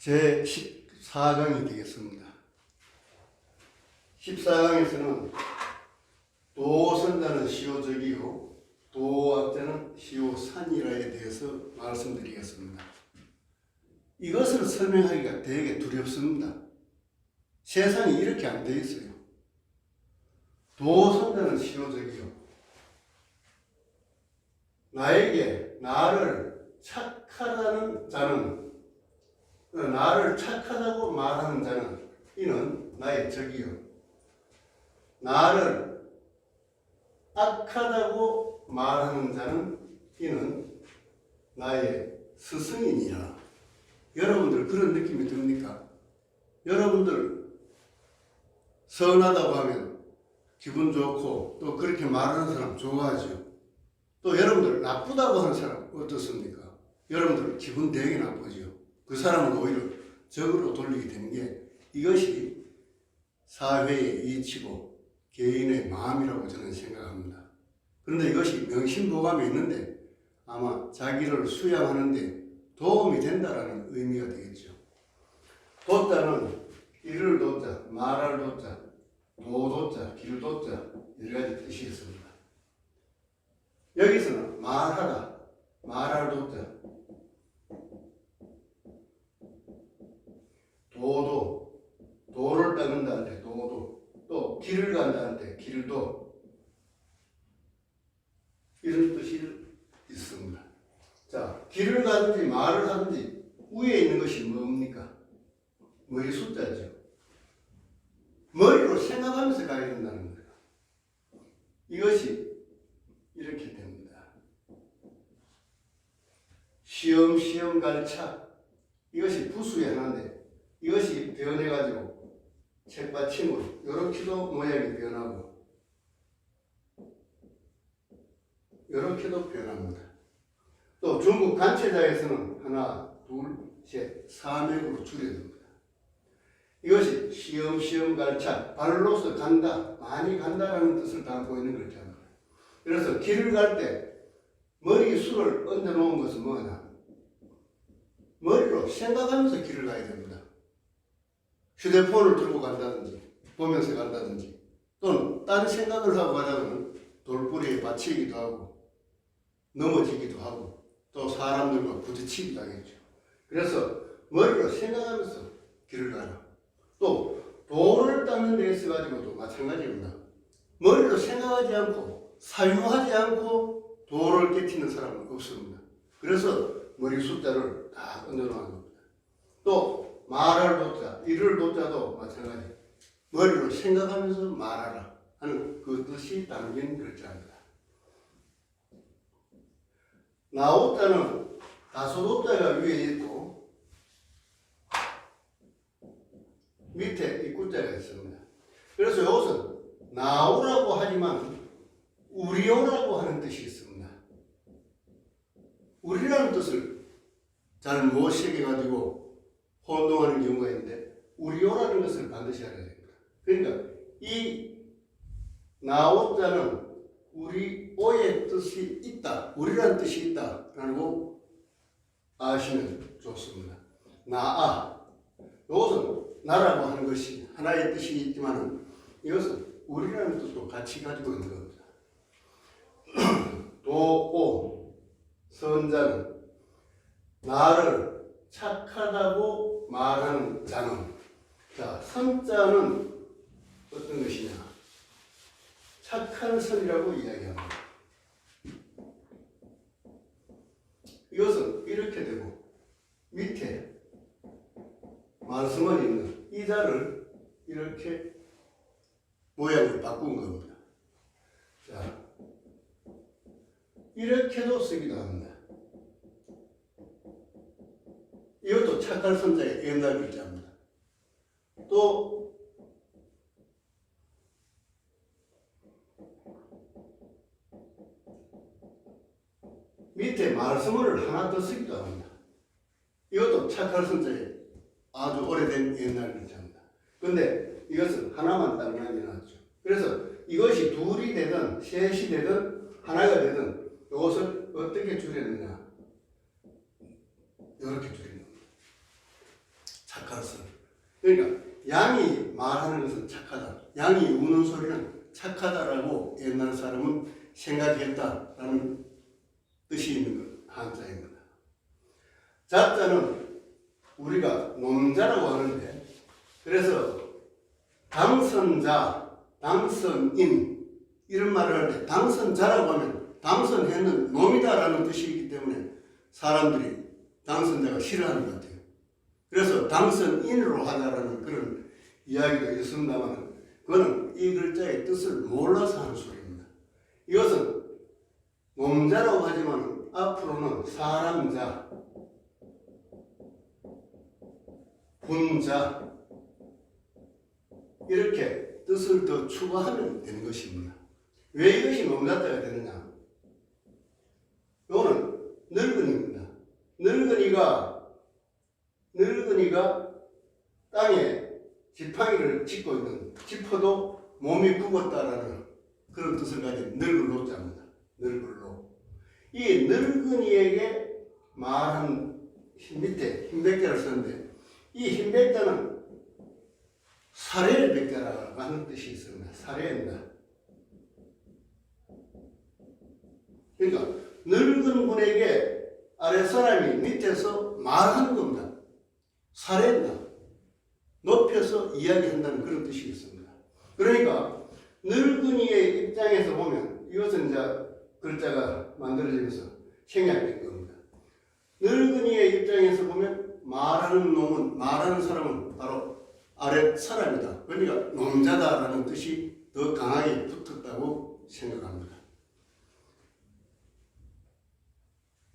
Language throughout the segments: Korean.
제 14강이 되겠습니다. 14강에서는 도선자는 시오적이요 도학자는 시오산이라에 대해서 말씀드리겠습니다. 이것을 설명하기가 되게 두렵습니다. 세상이 이렇게 안 되어 있어요. 도선자는 시오적이요, 나에게 나를 착하다는 자는, 나를 착하다고 말하는 자는 이는 나의 적이요, 나를 악하다고 말하는 자는 이는 나의 스승이니라. 여러분들 그런 느낌이 듭니까? 여러분들 선하다고 하면 기분 좋고 또 그렇게 말하는 사람 좋아하죠. 또 여러분들 나쁘다고 하는 사람 어떻습니까? 여러분들 기분 되게 나쁘죠. 그 사람은 오히려 적으로 돌리게 되는 게 이것이 사회의 이치고 개인의 마음이라고 저는 생각합니다. 그런데 이것이 명심보감이 있는데 아마 자기를 수양하는 데 도움이 된다라는 의미가 되겠죠. 도자는 이를 도자, 말할 도자, 도도자, 길 도자 여러 가지 뜻이 있습니다. 여기서는 말하다, 말할 도자, 도도, 도를 닦는다는 데 도도, 또 길을 간다는 데 길도, 이런 뜻이 있습니다. 자, 길을 가든지 말을 하든지 위에 있는 것이 뭡니까? 머리 숫자죠. 머리로 생각하면서 가야 된다는 거예요. 이것이 이렇게 됩니다. 시험시험 갈차, 이것이 부수의 하나인데 이것이 변해가지고 책받침으로 이렇게도 모양이 변하고 이렇게도 변합니다. 또 중국 간체자에서는 하나, 둘, 셋, 4맥으로 줄여줍니다. 이것이 시험시험 갈차, 발로서 간다, 많이 간다라는 뜻을 담고 있는 글자입니다. 그래서 길을 갈 때 머리에 술을 얹어 놓은 것은 뭐냐? 머리로 생각하면서 길을 가야 됩니다. 휴대폰을 들고 간다든지 보면서 간다든지 또는 다른 생각을 하고 가다가는 돌부리에 받치기도 하고 넘어지기도 하고 또 사람들과 부딪히기도 하겠죠. 그래서 머리로 생각하면서 길을 가라. 또 도를 닦는 데 있어가지고도 마찬가지입니다. 머리로 생각하지 않고 사유하지 않고 도를 깨치는 사람은 없습니다. 그래서 머리 숫자를 다 얹어놓은 겁니다. 또 말할 도자, 이를 도자도 마찬가지. 머리로 생각하면서 말하라 하는 그 뜻이 담긴 글자입니다. 나오자는 다소도자가 위에 있고 밑에 입구자가 있습니다. 그래서 이것은 나오라고 하지만 우리오라고 하는 뜻이 있습니다. 우리라는 뜻을 잘 못 새겨가지고 혼동하는 경우가 있는데 우리오라는 것을 반드시 알아야 됩니다. 그러니까 이 나오자는 우리 오의 뜻이 있다, 우리라는 뜻이 있다라고 아시면 좋습니다. 나아, 이것은 나라고 하는 것이 하나의 뜻이 있지만 이것은 우리라는 뜻도 같이 가지고 있는 겁니다. 도오, 선자는 나를 착하다고 말하는 자는, 자, 선자는 어떤 것이냐? 착한 선이라고 이야기합니다. 이것은 이렇게 되고 밑에 말씀을 있는 이 자를 이렇게 모양을 바꾼 겁니다. 자, 이렇게도 쓰기도 합니다. 이것도 착한 선자의 옛날 글자입니다. 또 밑에 말씀을 하나 더 쓰기도 합니다. 이것도 착한 선자의 아주 오래된 옛날 글자입니다. 근데 이것은 하나만 딱 남겨놨죠. 그래서 이것이 둘이 되든 셋이 되든 하나가 되든 이것을 어떻게 줄였느냐? 이렇게 줄인 겁니다. 착할 설. 그러니까 양이 말하는 것은 착하다. 양이 우는 소리는 착하다라고 옛날 사람은 생각했다라는 뜻이 있는 한자입니다. 자자는 우리가 논자라고 하는데, 그래서 당선자, 당선인 이런 말을 할 때 당선자라고 하면 당선했는 놈이다라는 뜻이기 때문에 사람들이 당선자가 싫어하는 것 같아요. 그래서 당선인으로 하자라는 그런 이야기가 있습니다만, 그거는 이 글자의 뜻을 몰라서 하는 소리입니다. 이것은 놈자라고 하지만 앞으로는 사람자, 분자 이렇게 뜻을 더 추가하면 되는 것입니다. 왜 이것이 놈자자가 되느냐? 이거는 늙은이입니다. 늙은이가 땅에 지팡이를 짚고 있는, 짚어도 몸이 굽었다라는 그런 뜻을 가진 늙을 노자입니다. 늙을 노. 이 늙은이에게 말한 밑에 흰백자를 썼는데, 이 흰백자는 사례의 백자라고 하는 뜻이 있습니다. 사례입니다. 그러니까 늙은 분에게 아랫사람이 밑에서 말하는 겁니다. 사례입니다. 높여서 이야기한다는 그런 뜻이 있습니다. 그러니까 늙은이의 입장에서 보면 이것은 이제 글자가 만들어지면서 생략된 겁니다. 늙은이의 입장에서 보면 말하는 사람은 바로 아랫 사람이다. 그러니까 놈자다라는 뜻이 더 강하게 붙었다고 생각합니다.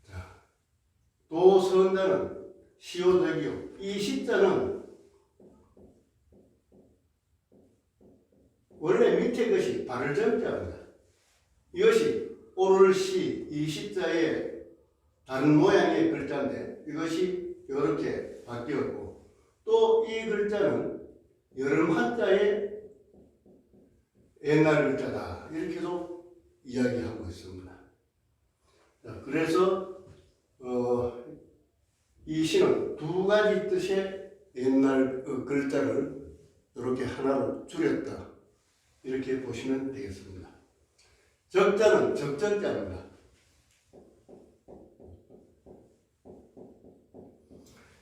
자, 도선자는 시오적이요. 이 시자는 원래 밑에 것이 발을정자입니다. 이것이 오를시, 이 시자의 다른 모양의 글자인데 이것이 이렇게 바뀌었고, 또 이 글자는 여름 한자의 옛날 글자다 이렇게도 이야기하고 있습니다. 자, 그래서 이 시는 두 가지 뜻의 옛날 글자를 이렇게 하나로 줄였다 이렇게 보시면 되겠습니다. 적자는 적적자입니다.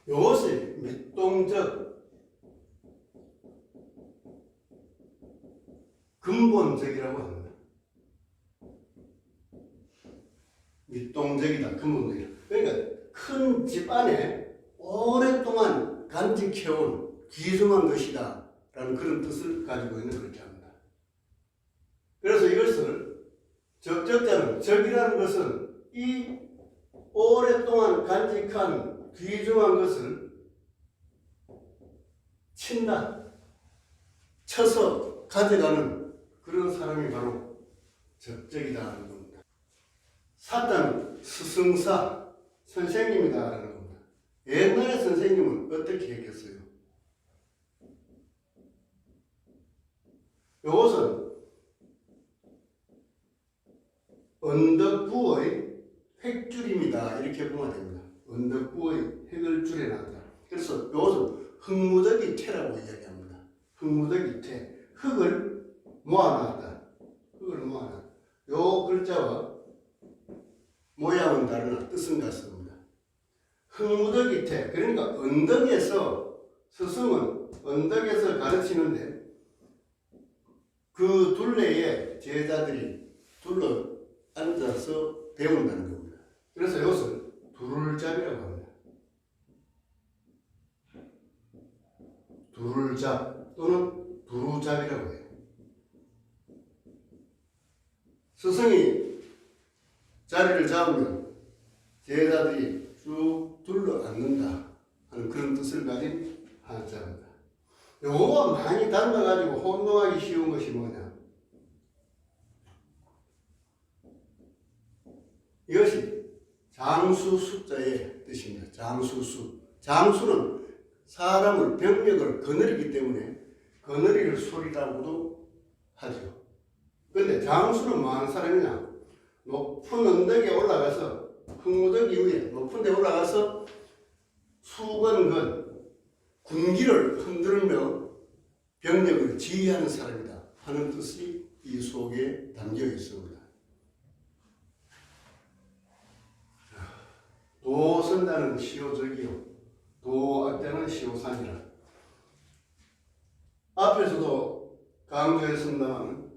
이것이 밑동적, 근본적이라고 합니다. 밑동적이다, 근본적이다. 그러니까 큰 집안에 오랫동안 간직해온 귀중한 것이다 라는 그런 뜻을 가지고 있는 글자입니다. 그래서 이것을 적적자는, 적이라는 것은 이 오랫동안 간직한 귀중한 것을 친다, 쳐서 가져가는 그런 사람이 바로 적적이다라는 겁니다. 사자는 스승사, 선생님이다라는 겁니다. 옛날에 선생님은 어떻게 했겠어요? 이것은 언덕부의 획줄입니다 이렇게 보면 됩니다. 언덕부의 획을 줄여놨다. 그래서 이것은 흙무더기 태라고 이야기합니다. 흙무더기 태, 흙을 모아놨다. 흙을 모아놨다. 요 글자와 모양은 다르나 뜻은 같습니다. 흙무더기 태, 그러니까 언덕에서, 스승은 언덕에서 가르치는데 그 둘레에 제자들이 둘러 앉아서 배운다는 겁니다. 그래서 이것을 두룰잡이라고 합니다. 두룰잡 또는 두루잡이라고 해요. 스승이 자리를 잡으면 제자들이 쭉 둘러 앉는다 하는 그런 뜻을 가진 한자입니다. 요거가 많이 닮아가지고 혼동하기 쉬운 것이 뭐냐? 이것이 장수 숫자의 뜻입니다. 장수수. 장수는 사람을, 병력을 거느리기 때문에 거느리를 소리라고도 하죠. 그런데 장수는 뭐 하는 사람이냐? 높은 언덕에 올라가서, 흙무더기 위에 높은 데 올라가서 수건건, 군기를 흔들며 병력을 지휘하는 사람이다 하는 뜻이 이 속에 담겨 있습니다. 도선자는 시오적이요 도악자는 시오산이라. 앞에서도 강조했습니다만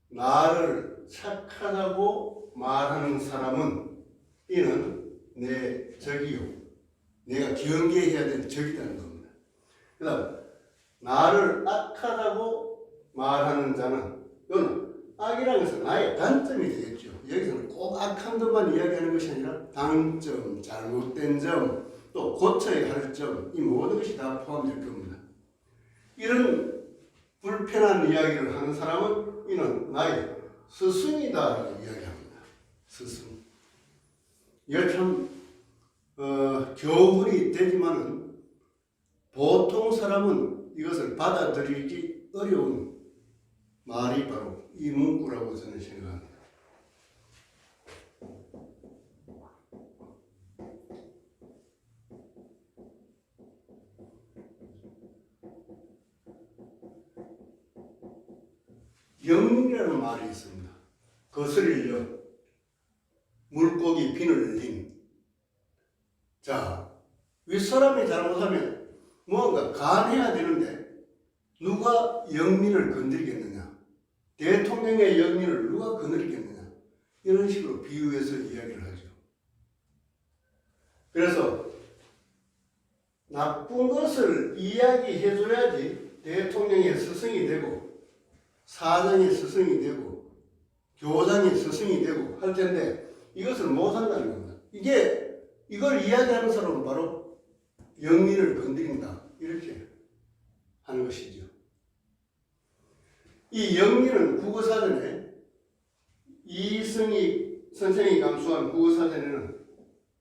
나를 착하다고 말하는 사람은 이는 내 적이요 내가 경계해야 될 적이라는 겁니다. 그 다음 나를 악하다고 말하는 자는 이거는 악이라는 것은 나의 단점이 되겠죠. 여기서는 꼭 악한 것만 이야기하는 것이 아니라 단점, 잘못된 점, 또 고쳐야 할 점, 이 모든 것이 다 포함될 겁니다. 이런 불편한 이야기를 하는 사람은 이는 나의 스승이다라고 이야기합니다. 스승. 이게 참 교훈이 되지만은 보통 사람은 이것을 받아들이기 어려운 말이 바로 이 문구라고 저는 생각합니다. 영이라는 말이 있습니다. 거스릴려 물고기 비늘 흘림. 자, 윗사람이 잘못하면 무언가 간해야 되는데 누가 영민을 건드리겠느냐? 대통령의 영민을 누가 건드리겠느냐? 이런 식으로 비유해서 이야기를 하죠. 그래서 나쁜 것을 이야기해줘야지 대통령의 스승이 되고 사장의 스승이 되고 교장의 스승이 되고 할 텐데 이것을 못한다는 겁니다. 이걸 이야기하는 사람은 바로 영민을 건드린다 이렇게 하는 것이죠. 이 영민은 국어사전에 이승희 선생이 감수한 국어사전에는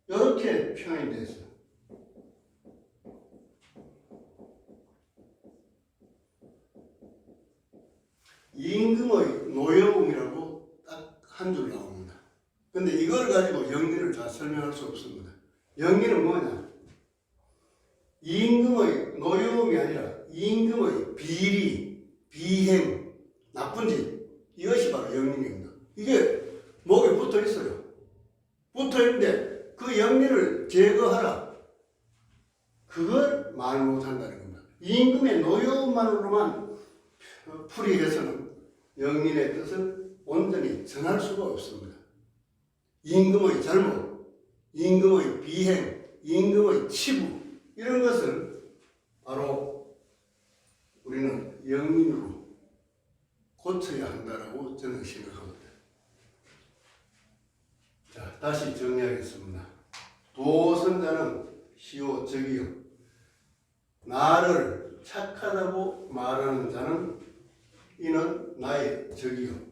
이렇게 표현이 되어 있어요. 임금의 노여움이라고 딱 한 줄 나옵니다. 근데 이걸 가지고 영리를 다 설명할 수 없습니다. 영리는 뭐냐? 임금의 노여움이 아니라 임금의 비리, 비행, 나쁜 짓 이것이 바로 영리입니다. 이게 목에 붙어 있어요. 붙어 있는데 그 영리를 제거하라. 그걸 말 못한다는 겁니다. 임금의 노여움만으로만 풀이해서는 영민의 뜻을 온전히 전할 수가 없습니다. 임금의 잘못, 임금의 비행, 임금의 치부 이런 것을 바로 우리는 영민으로 고쳐야 한다라고 저는 생각합니다. 자, 다시 정리하겠습니다. 도선자는 시오 적이요 나를 착하다고 말하는 자는 이는 나의 적이요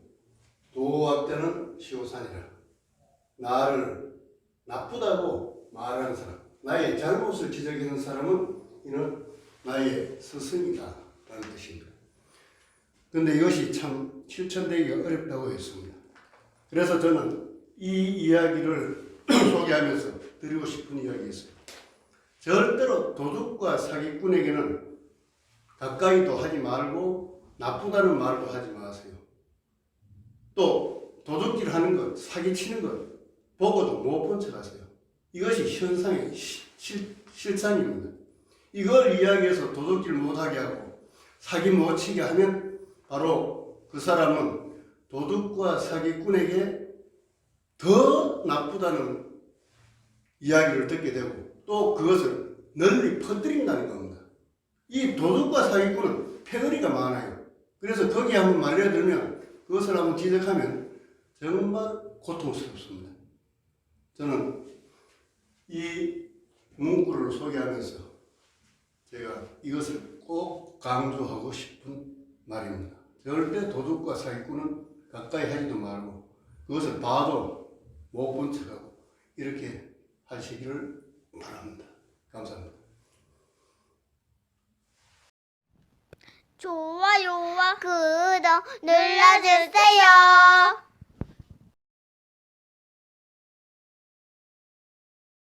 도악자는 시오산이라. 나를 나쁘다고 말하는 사람, 나의 잘못을 지적하는 사람은 이는 나의 스승이다 라는 뜻입니다. 그런데 이것이 참 실천되기가 어렵다고 했습니다. 그래서 저는 이 이야기를 소개하면서 드리고 싶은 이야기가 있어요. 절대로 도둑과 사기꾼에게는 가까이도 하지 말고 나쁘다는 말도 하지 마세요. 또 도둑질 하는 것, 사기치는 것 보고도 못 본 척 하세요. 이것이 현상의 실상입니다. 이걸 이야기해서 도둑질 못하게 하고 사기 못 치게 하면 바로 그 사람은 도둑과 사기꾼에게 더 나쁘다는 이야기를 듣게 되고 또 그것을 널리 퍼뜨린다는 겁니다. 이 도둑과 사기꾼은 패거리가 많아요. 그래서 거기에 한번 말려들면 그것을 한번 지적하면 정말 고통스럽습니다. 저는 이 문구를 소개하면서 제가 이것을 꼭 강조하고 싶은 말입니다. 절대 도둑과 사기꾼은 가까이 하지도 말고 그것을 봐도 못 본 척하고 이렇게 하시기를 바랍니다. 감사합니다. 좋아요와 구독 눌러주세요.